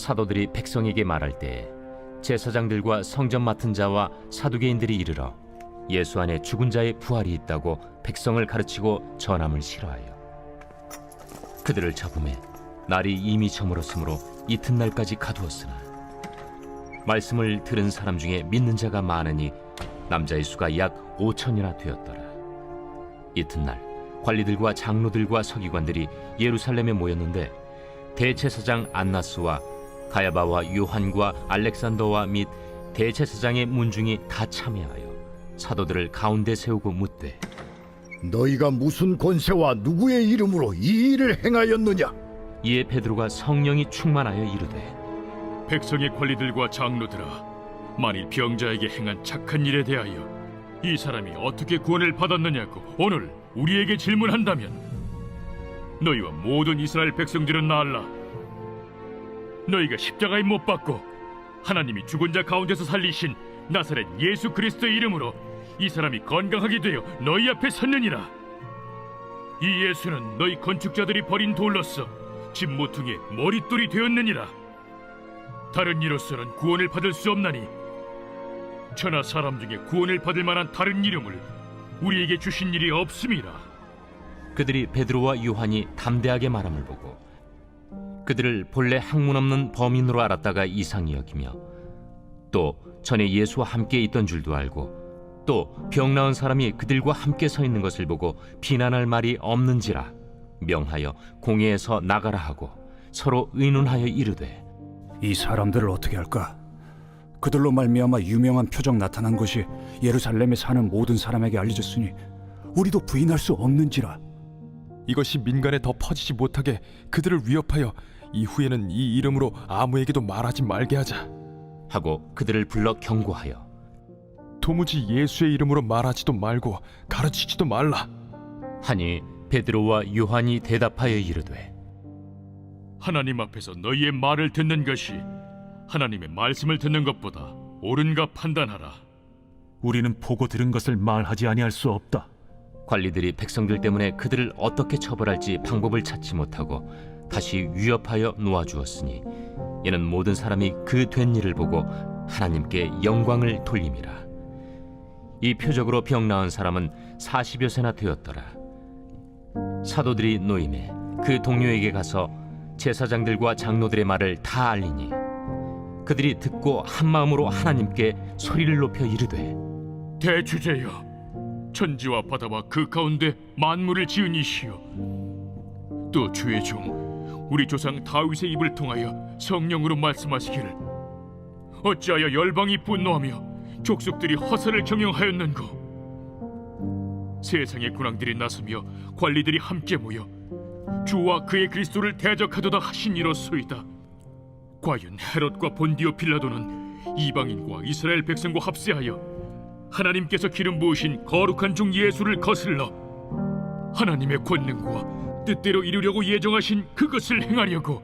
사도들이 백성에게 말할 때 제사장들과 성전 맡은 자와 사두개인들이 이르러 예수 안에 죽은 자의 부활이 있다고 백성을 가르치고 전함을 싫어하여 그들을 잡음에 날이 이미 저물었으므로 이튿날까지 가두었으나 말씀을 들은 사람 중에 믿는 자가 많으니 남자의 수가 약 5천이나 되었더라. 이튿날 관리들과 장로들과 서기관들이 예루살렘에 모였는데 대제사장 안나스와 가야바와 요한과 알렉산더와 및 대제사장의 문중이 다 참여하여 사도들을 가운데 세우고 묻되 너희가 무슨 권세와 누구의 이름으로 이 일을 행하였느냐? 이에 베드로가 성령이 충만하여 이르되 백성의 관리들과 장로들아, 만일 병자에게 행한 착한 일에 대하여 이 사람이 어떻게 구원을 받았느냐고 오늘 우리에게 질문한다면 너희와 모든 이스라엘 백성들은 알라. 너희가 십자가에 못 박고 하나님이 죽은 자 가운데서 살리신 나사렛 예수 그리스도의 이름으로 이 사람이 건강하게 되어 너희 앞에 섰느니라. 이 예수는 너희 건축자들이 버린 돌로서 집 모퉁이의 머릿돌이 되었느니라. 다른 이로서는 구원을 받을 수 없나니 천하 사람 중에 구원을 받을 만한 다른 이름을 우리에게 주신 일이 없음이라. 그들이 베드로와 요한이 담대하게 말함을 보고 그들을 본래 학문 없는 범인으로 알았다가 이상히 여기며 또 전에 예수와 함께 있던 줄도 알고 또 병 나은 사람이 그들과 함께 서 있는 것을 보고 비난할 말이 없는지라 명하여 공회에서 나가라 하고 서로 의논하여 이르되 이 사람들을 어떻게 할까? 그들로 말미암아 유명한 표적 나타난 것이 예루살렘에 사는 모든 사람에게 알려졌으니 우리도 부인할 수 없는지라. 이것이 민간에 더 퍼지지 못하게 그들을 위협하여 이후에는 이 이름으로 아무에게도 말하지 말게 하자 하고 그들을 불러 경고하여 도무지 예수의 이름으로 말하지도 말고 가르치지도 말라. 하니 베드로와 요한이 대답하여 이르되 하나님 앞에서 너희의 말을 듣는 것이 하나님의 말씀을 듣는 것보다 옳은가 판단하라. 우리는 보고 들은 것을 말하지 아니할 수 없다. 관리들이 백성들 때문에 그들을 어떻게 처벌할지 방법을 찾지 못하고 다시 위협하여 놓아주었으니 이는 모든 사람이 그 된 일을 보고 하나님께 영광을 돌림이라. 이 표적으로 병 나은 사람은 40여 세나 되었더라. 사도들이 노임에 그 동료에게 가서 제사장들과 장로들의 말을 다 알리니 그들이 듣고 한마음으로 하나님께 소리를 높여 이르되 대주제여, 천지와 바다와 그 가운데 만물을 지은 이시여, 또 주의 종 우리 조상 다윗의 입을 통하여 성령으로 말씀하시기를 어찌하여 열방이 분노하며 족속들이 허사를 경영하였는고. 세상의 군왕들이 나서며 관리들이 함께 모여 주와 그의 그리스도를 대적하도다 하시니로소이다. 과연 헤롯과 본디오 빌라도는 이방인과 이스라엘 백성과 합세하여 하나님께서 기름 부으신 거룩한 종 예수를 거슬러 하나님의 권능과 뜻대로 이루려고 예정하신 그것을 행하려고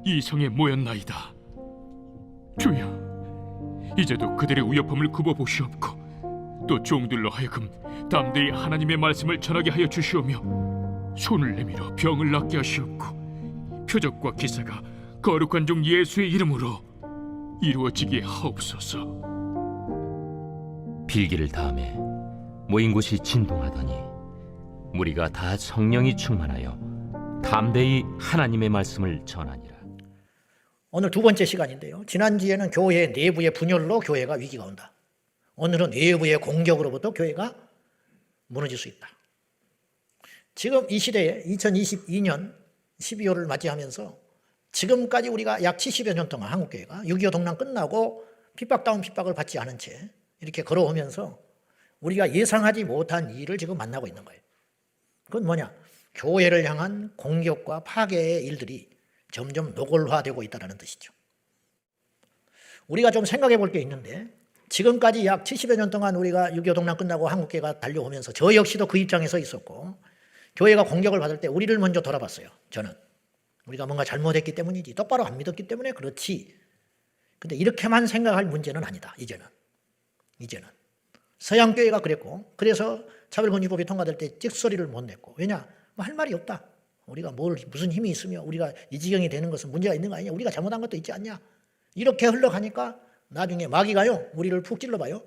이 성에 모였나이다. 주여, 이제도 그들의 위협함을 굽어보시옵고 또 종들로 하여금 담대히 하나님의 말씀을 전하게 하여 주시오며 손을 내밀어 병을 낫게 하시옵고 표적과 기사가 거룩한 종 예수의 이름으로 이루어지게 하옵소서. 빌기를 다음에 모인 곳이 진동하더니 무리가 다 성령이 충만하여 담대히 하나님의 말씀을 전하니라. 오늘 두 번째 시간인데요. 지난주에는 교회 내부의 분열로 교회가 위기가 온다. 오늘은 외부의 공격으로부터 교회가 무너질 수 있다. 지금 이 시대에 2022년 12월을 맞이하면서 지금까지 우리가 약 70여 년 동안 한국교회가 6.25 동란 끝나고 핍박다운 핍박을 받지 않은 채 이렇게 걸어오면서 우리가 예상하지 못한 일을 지금 만나고 있는 거예요. 그건 뭐냐? 교회를 향한 공격과 파괴의 일들이 점점 노골화되고 있다는 뜻이죠. 우리가 좀 생각해 볼 게 있는데 지금까지 약 70여 년 동안 우리가 6.25 동란 끝나고 한국교회가 달려오면서 저 역시도 그 입장에 서 있었고 교회가 공격을 받을 때 우리를 먼저 돌아봤어요. 저는 우리가 뭔가 잘못했기 때문이지, 똑바로 안 믿었기 때문에 그렇지. 근데 이렇게만 생각할 문제는 아니다. 이제는 서양교회가 그랬고, 그래서 차별금지법이 통과될 때 찍소리를 못 냈고, 왜냐? 뭐 할 말이 없다. 우리가 무슨 힘이 있으며 우리가 이 지경이 되는 것은 문제가 있는 거 아니냐? 우리가 잘못한 것도 있지 않냐? 이렇게 흘러가니까 나중에 마귀가요, 우리를 푹 찔러봐요.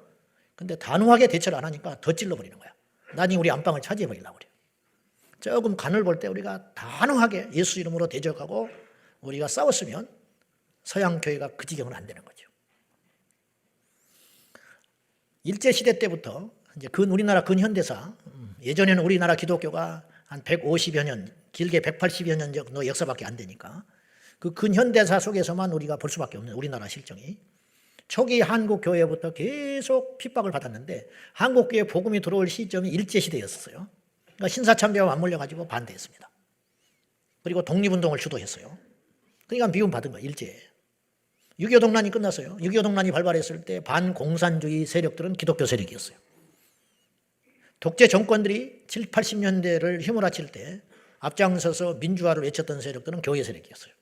근데 단호하게 대처를 안 하니까 더 찔러버리는 거야. 나중에 우리 안방을 차지해버리려고 그래요. 조금 간을 볼 때 우리가 단호하게 예수 이름으로 대적하고 우리가 싸웠으면 서양 교회가 그 지경은 안 되는 거죠. 일제시대 때부터 이제 우리나라 근현대사, 예전에는 우리나라 기독교가 한 150여 년, 길게 180여 년 정도 역사밖에 안 되니까 그 근현대사 속에서만 우리가 볼 수밖에 없는 우리나라 실정이 초기 한국교회부터 계속 핍박을 받았는데 한국교회 복음이 들어올 시점이 일제시대였어요. 그러니까 신사참배와 맞물려가지고 반대했습니다. 그리고 독립운동을 주도했어요. 그러니까 미움받은 거예요, 일제에. 6.25 동란이 끝났어요. 6.25 동란이 발발했을 때 반공산주의 세력들은 기독교 세력이었어요. 독재 정권들이 7, 80년대를 휘몰아칠 때 앞장서서 민주화를 외쳤던 세력들은 교회 세력이었어요.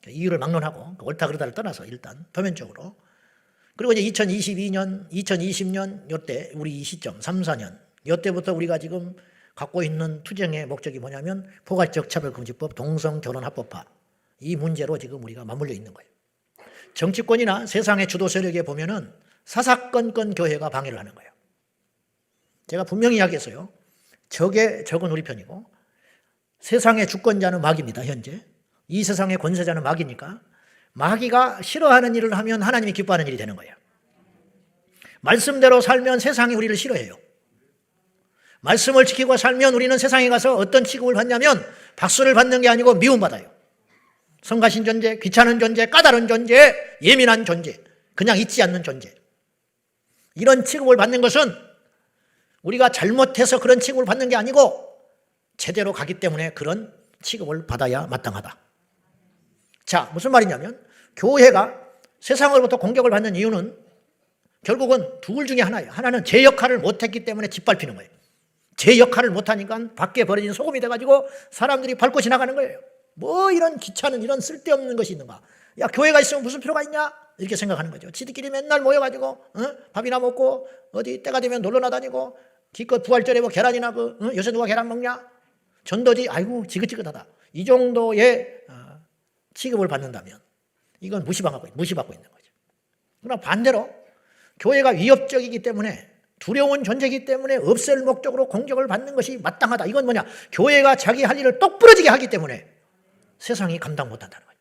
이유를 막론하고 옳다 그르다를 떠나서 일단 표면적으로. 그리고 이제 2022년, 2020년 요때 우리 이 시점 3, 4년 요때부터 우리가 지금 갖고 있는 투쟁의 목적이 뭐냐면 포괄적 차별금지법, 동성결혼합법화 이 문제로 지금 우리가 맞물려 있는 거예요. 정치권이나 세상의 주도 세력에 보면은 사사건건 교회가 방해를 하는 거예요. 제가 분명히 이야기했어요. 적은 우리 편이고 세상의 주권자는 마귀입니다. 현재 이 세상의 권세자는 마귀니까 마귀가 싫어하는 일을 하면 하나님이 기뻐하는 일이 되는 거예요. 말씀대로 살면 세상이 우리를 싫어해요. 말씀을 지키고 살면 우리는 세상에 가서 어떤 취급을 받냐면 박수를 받는 게 아니고 미움받아요. 성가신 존재, 귀찮은 존재, 까다로운 존재, 예민한 존재, 그냥 있지 않는 존재. 이런 취급을 받는 것은 우리가 잘못해서 그런 취급을 받는 게 아니고 제대로 가기 때문에 그런 취급을 받아야 마땅하다. 자, 무슨 말이냐면 교회가 세상으로부터 공격을 받는 이유는 결국은 둘 중에 하나예요. 하나는 제 역할을 못했기 때문에 짓밟히는 거예요. 제 역할을 못하니까 밖에 버려진 소금이 돼가지고 사람들이 밟고 지나가는 거예요. 뭐 이런 귀찮은 이런 쓸데없는 것이 있는가. 야, 교회가 있으면 무슨 필요가 있냐? 이렇게 생각하는 거죠. 지들끼리 맨날 모여가지고 밥이나 먹고 어디 때가 되면 놀러나 다니고 기껏 부활절에 뭐 계란이나 요새 누가 계란 먹냐? 전도지 아이고 지긋지긋하다. 이 정도의 취급을 받는다면 이건 무시받고 있는 거죠. 그러나 반대로 교회가 위협적이기 때문에 두려운 존재이기 때문에 없앨 목적으로 공격을 받는 것이 마땅하다. 이건 뭐냐? 교회가 자기 할 일을 똑부러지게 하기 때문에 세상이 감당 못한다는 거예요.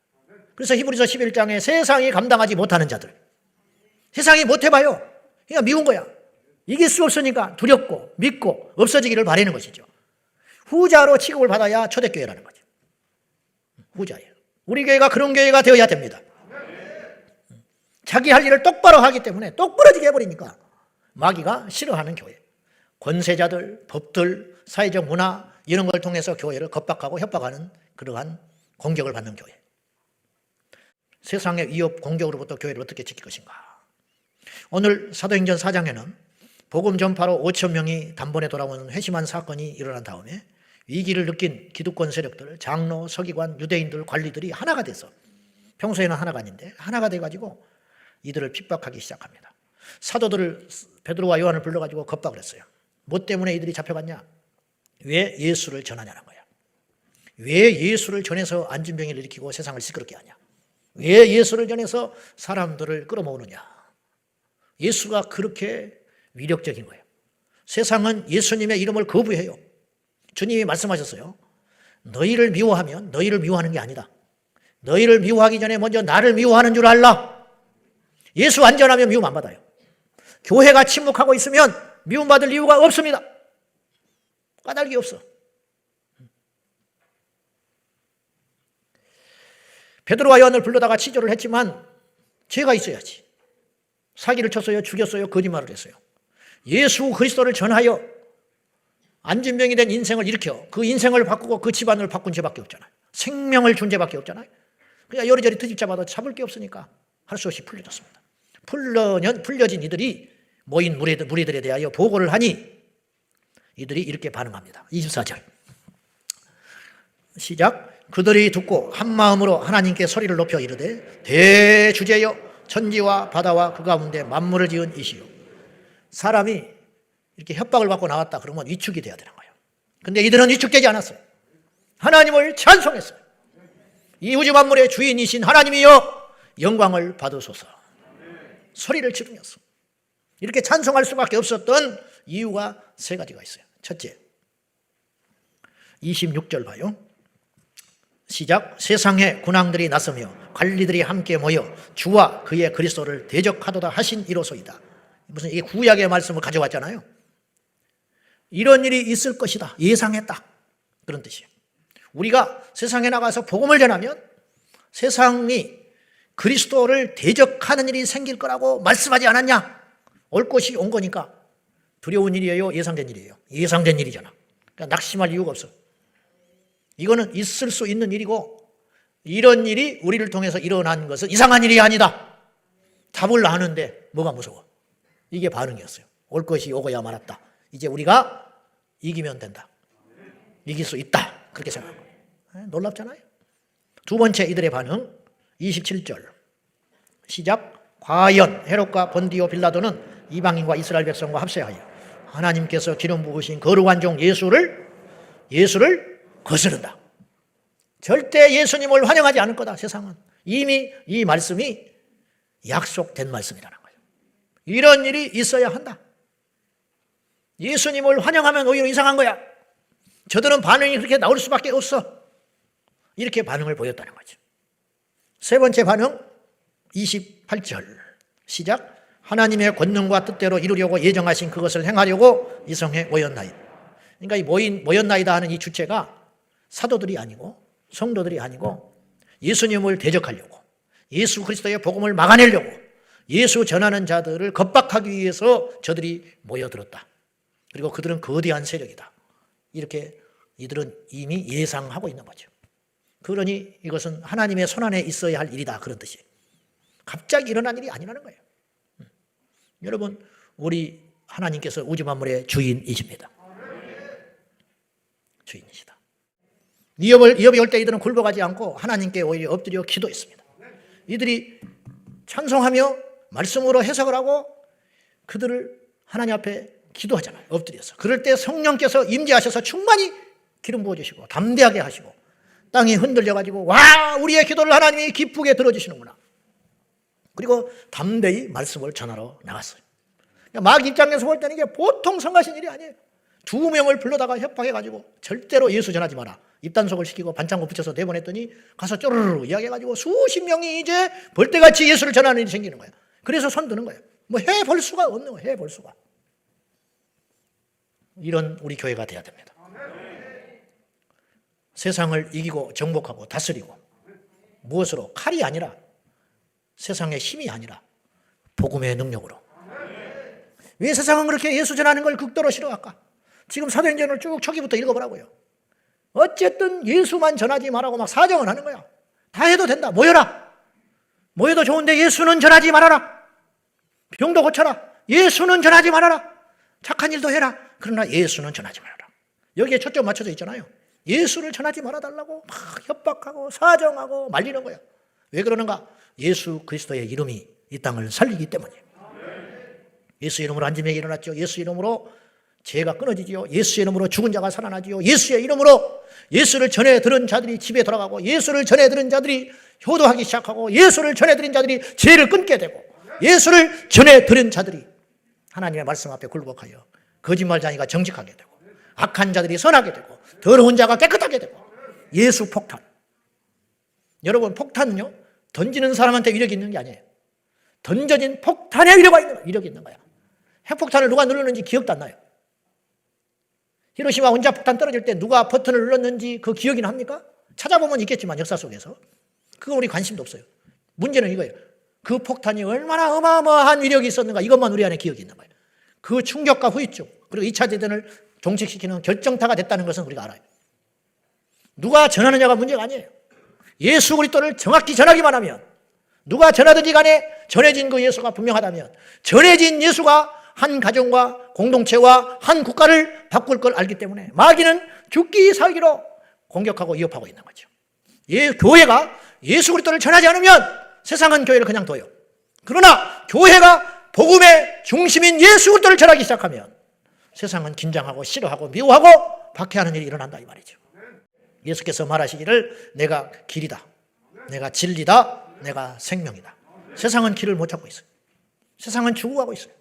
그래서 히브리서 11장에 세상이 감당하지 못하는 자들, 세상이 못해봐요. 그냥 미운 거야. 이길 수 없으니까 두렵고 믿고 없어지기를 바라는 것이죠. 후자로 취급을 받아야 초대교회라는 거죠. 후자예요. 우리 교회가 그런 교회가 되어야 됩니다. 자기 할 일을 똑바로 하기 때문에 똑부러지게 해버리니까 마귀가 싫어하는 교회, 권세자들, 법들, 사회적 문화 이런 걸 통해서 교회를 겁박하고 협박하는 그러한 공격을 받는 교회. 세상의 위협 공격으로부터 교회를 어떻게 지킬 것인가. 오늘 사도행전 4장에는 복음 전파로 5천 명이 단번에 돌아오는 회심한 사건이 일어난 다음에 위기를 느낀 기득권 세력들, 장로, 서기관, 유대인들, 관리들이 하나가 돼서 평소에는 하나가 아닌데 하나가 돼가지고 이들을 핍박하기 시작합니다. 사도들을 베드로와 요한을 불러가지고 겁박을 했어요. 뭐 때문에 이들이 잡혀갔냐? 왜 예수를 전하냐는 거야. 왜 예수를 전해서 안진병을 일으키고 세상을 시끄럽게 하냐? 왜 예수를 전해서 사람들을 끌어모으느냐? 예수가 그렇게 위력적인 거예요. 세상은 예수님의 이름을 거부해요. 주님이 말씀하셨어요. 너희를 미워하면 너희를 미워하는 게 아니다. 너희를 미워하기 전에 먼저 나를 미워하는 줄 알라. 예수 안전하면 미움 안 받아요. 교회가 침묵하고 있으면 미움받을 이유가 없습니다. 까닭이 없어. 베드로와 요한을 불러다가 치조를 했지만 죄가 있어야지. 사기를 쳤어요. 죽였어요. 거짓말을 했어요. 예수 그리스도를 전하여 안진병이 된 인생을 일으켜 그 인생을 바꾸고 그 집안을 바꾼 죄밖에 없잖아요. 생명을 준 죄밖에 없잖아요. 그러니까 요리조리 트집 잡아도 잡을 게 없으니까 할 수 없이 풀려졌습니다. 풀려진 이들이 모인 무리들에 대하여 보고를 하니 이들이 이렇게 반응합니다. 24절 시작. 그들이 듣고 한 마음으로 하나님께 소리를 높여 이르되 대주제여 천지와 바다와 그 가운데 만물을 지은 이시요. 사람이 이렇게 협박을 받고 나왔다 그러면 위축이 돼야 되는 거예요. 근데 이들은 위축되지 않았어요. 하나님을 찬송했어요. 이 우주 만물의 주인이신 하나님이여 영광을 받으소서. 소리를 지르면서 이렇게 찬송할 수밖에 없었던 이유가 세 가지가 있어요. 첫째, 26절 봐요. 시작. 세상의 군왕들이 나서며 관리들이 함께 모여 주와 그의 그리스도를 대적하도다 하신 이로소이다. 무슨 이게 구약의 말씀을 가져왔잖아요. 이런 일이 있을 것이다. 예상했다. 그런 뜻이에요. 우리가 세상에 나가서 복음을 전하면 세상이 그리스도를 대적하는 일이 생길 거라고 말씀하지 않았냐? 올 것이 온 거니까 두려운 일이에요? 예상된 일이에요? 예상된 일이잖아. 그러니까 낙심할 이유가 없어. 이거는 있을 수 있는 일이고 이런 일이 우리를 통해서 일어난 것은 이상한 일이 아니다. 답을 아는데 뭐가 무서워? 이게 반응이었어요. 올 것이 오고야 말았다. 이제 우리가 이기면 된다. 이길 수 있다. 그렇게 생각하고. 놀랍잖아요. 두 번째 이들의 반응 27절 시작. 과연 헤롯과 본디오 빌라도는 이방인과 이스라엘 백성과 합세하여 하나님께서 기름 부으신 거룩한 종 예수를 거스른다. 절대 예수님을 환영하지 않을 거다. 세상은 이미 이 말씀이 약속된 말씀이라는 거예요. 이런 일이 있어야 한다. 예수님을 환영하면 오히려 이상한 거야. 저들은 반응이 그렇게 나올 수밖에 없어. 이렇게 반응을 보였다는 거죠. 세 번째 반응 28절 시작. 하나님의 권능과 뜻대로 이루려고 예정하신 그것을 행하려고 이 성에 모였나이다. 그러니까 이 모였나이다 하는 이 주체가 사도들이 아니고 성도들이 아니고 예수님을 대적하려고 예수 그리스도의 복음을 막아내려고 예수 전하는 자들을 겁박하기 위해서 저들이 모여들었다. 그리고 그들은 거대한 세력이다. 이렇게 이들은 이미 예상하고 있는 거죠. 그러니 이것은 하나님의 손안에 있어야 할 일이다. 그런 뜻이에요. 갑자기 일어난 일이 아니라는 거예요. 여러분, 우리 하나님께서 우주 만물의 주인이십니다. 주인이시다. 위협이 올 때 이들은 굴복하지 않고 하나님께 오히려 엎드려 기도했습니다. 이들이 찬송하며 말씀으로 해석을 하고 그들을 하나님 앞에 기도하잖아요. 엎드려서. 그럴 때 성령께서 임재하셔서 충만히 기름 부어주시고 담대하게 하시고 땅이 흔들려가지고 와 우리의 기도를 하나님이 기쁘게 들어주시는구나. 그리고 담대히 말씀을 전하러 나갔어요. 막 입장에서 볼 때는 이게 보통 성가신 일이 아니에요. 2명을 불러다가 협박해가지고 절대로 예수 전하지 마라. 입단속을 시키고 반창고 붙여서 내보냈더니 가서 쪼르르 이야기해가지고 수십 명이 이제 벌떼같이 예수를 전하는 일이 생기는 거예요. 그래서 손 드는 거예요. 뭐 해볼 수가 없는 거예요. 해볼 수가. 이런 우리 교회가 돼야 됩니다. 세상을 이기고 정복하고 다스리고 무엇으로? 칼이 아니라 세상의 힘이 아니라 복음의 능력으로. 왜 세상은 그렇게 예수 전하는 걸 극도로 싫어할까? 지금 사도행전을 쭉 초기부터 읽어보라고요. 어쨌든 예수만 전하지 말라고 막 사정을 하는 거야. 다 해도 된다. 모여라. 모여도 좋은데 예수는 전하지 말아라. 병도 고쳐라. 예수는 전하지 말아라. 착한 일도 해라. 그러나 예수는 전하지 말아라. 여기에 초점 맞춰져 있잖아요. 예수를 전하지 말아달라고 막 협박하고 사정하고 말리는 거야. 왜 그러는가? 예수 그리스도의 이름이 이 땅을 살리기 때문이에요. 예수 이름으로 안짐에게 일어났죠. 예수 이름으로 죄가 끊어지지요. 예수 이름으로 죽은 자가 살아나지요. 예수의 이름으로 예수를 전해 들은 자들이 집에 돌아가고 예수를 전해 들은 자들이 효도하기 시작하고 예수를 전해 들은 자들이 죄를 끊게 되고 예수를 전해 들은 자들이 하나님의 말씀 앞에 굴복하여 거짓말쟁이가 정직하게 되고 악한 자들이 선하게 되고 더러운 자가 깨끗하게 되고 예수 폭탄. 여러분 폭탄은요 던지는 사람한테 위력이 있는 게 아니에요. 던져진 폭탄에 위력이 있는 거야. 핵폭탄을 누가 누르는지 기억도 안 나요. 히로시마 원자폭탄 떨어질 때 누가 버튼을 눌렀는지 그 기억이 납니까? 찾아보면 있겠지만 역사 속에서. 그건 우리 관심도 없어요. 문제는 이거예요. 그 폭탄이 얼마나 어마어마한 위력이 있었는가 이것만 우리 안에 기억이 있는 거예요. 그 충격과 후유증 그리고 2차 대전을 종식시키는 결정타가 됐다는 것은 우리가 알아요. 누가 전하느냐가 문제가 아니에요. 예수 그리스도를 정확히 전하기만 하면 누가 전하든지 간에 전해진 그 예수가 분명하다면 전해진 예수가 한 가정과 공동체와 한 국가를 바꿀 걸 알기 때문에 마귀는 죽기 살기로 공격하고 위협하고 있는 거죠. 교회가 예수 그리스도를 전하지 않으면 세상은 교회를 그냥 둬요. 그러나 교회가 복음의 중심인 예수 그리스도를 전하기 시작하면 세상은 긴장하고 싫어하고 미워하고 박해하는 일이 일어난다 이 말이죠. 예수께서 말하시기를 내가 길이다, 내가 진리다, 내가 생명이다. 세상은 길을 못 찾고 있어요. 세상은 죽어가고 있어요.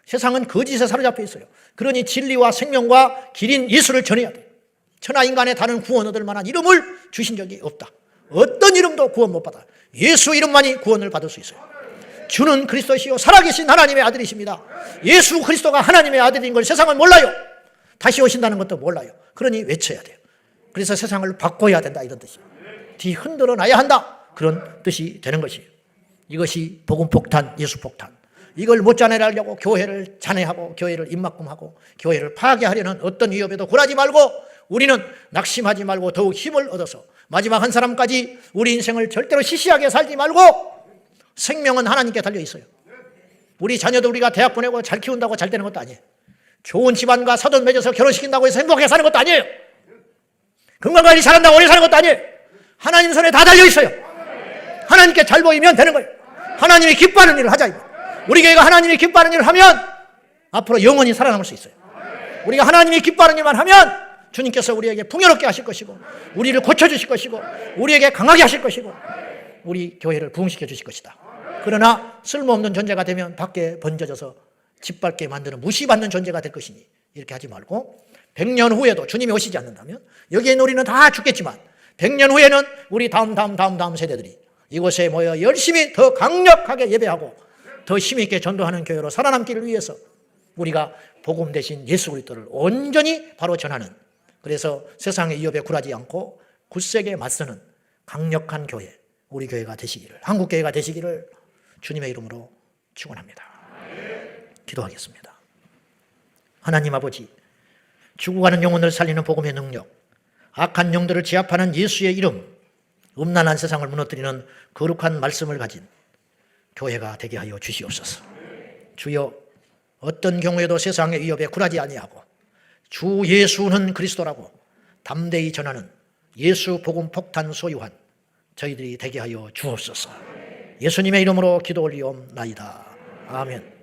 세상은 거짓에 사로잡혀 있어요. 그러니 진리와 생명과 길인 예수를 전해야 돼요. 천하인간에 다른 구원 얻을 만한 이름을 주신 적이 없다. 어떤 이름도 구원 못 받아. 예수 이름만이 구원을 받을 수 있어요. 주는 그리스도시요 살아계신 하나님의 아들이십니다. 예수 그리스도가 하나님의 아들인 걸 세상은 몰라요. 다시 오신다는 것도 몰라요. 그러니 외쳐야 돼요. 그래서 세상을 바꿔야 된다, 이런 뜻이에요. 뒤 흔들어 놔야 한다, 그런 뜻이 되는 것이에요. 이것이 복음 폭탄, 예수 폭탄. 이걸 못 자네하려고 교회를 잔해하고 교회를 입막음하고 교회를 파괴하려는 어떤 위협에도 굴하지 말고 우리는 낙심하지 말고 더욱 힘을 얻어서 마지막 한 사람까지 우리 인생을 절대로 시시하게 살지 말고, 생명은 하나님께 달려 있어요. 우리 자녀도 우리가 대학 보내고 잘 키운다고 잘 되는 것도 아니에요. 좋은 집안과 사돈 맺어서 결혼시킨다고 해서 행복하게 사는 것도 아니에요. 건강관리 잘한다고 오래 사는 것도 아니에요. 하나님 손에 다 달려 있어요. 하나님께 잘 보이면 되는 거예요. 하나님이 기뻐하는 일을 하자. 우리 교회가 하나님이 기뻐하는 일을 하면 앞으로 영원히 살아남을 수 있어요. 우리가 하나님이 기뻐하는 일만 하면 주님께서 우리에게 풍요롭게 하실 것이고, 우리를 고쳐주실 것이고, 우리에게 강하게 하실 것이고, 우리 교회를 부흥시켜 주실 것이다. 그러나 쓸모없는 존재가 되면 밖에 번져져서 짓밟게 만드는 무시받는 존재가 될 것이니 이렇게 하지 말고, 100년 후에도 주님이 오시지 않는다면 여기에 있는 우리는 다 죽겠지만 100년 후에는 우리 다음 세대들이 이곳에 모여 열심히 더 강력하게 예배하고 더 힘있게 전도하는 교회로 살아남기를 위해서 우리가 복음 대신 예수 그리스도를 온전히 바로 전하는, 그래서 세상의 위협에 굴하지 않고 굳세게 맞서는 강력한 교회, 우리 교회가 되시기를, 한국 교회가 되시기를 주님의 이름으로 축원합니다. 기도하겠습니다. 하나님 아버지, 죽어가는 영혼을 살리는 복음의 능력, 악한 영들을 제압하는 예수의 이름, 음란한 세상을 무너뜨리는 거룩한 말씀을 가진 교회가 되게 하여 주시옵소서. 주여, 어떤 경우에도 세상의 위협에 굴하지 아니하고 주 예수는 그리스도라고 담대히 전하는 예수 복음 폭탄 소유한 저희들이 되게 하여 주옵소서. 예수님의 이름으로 기도 올리옵나이다. 아멘.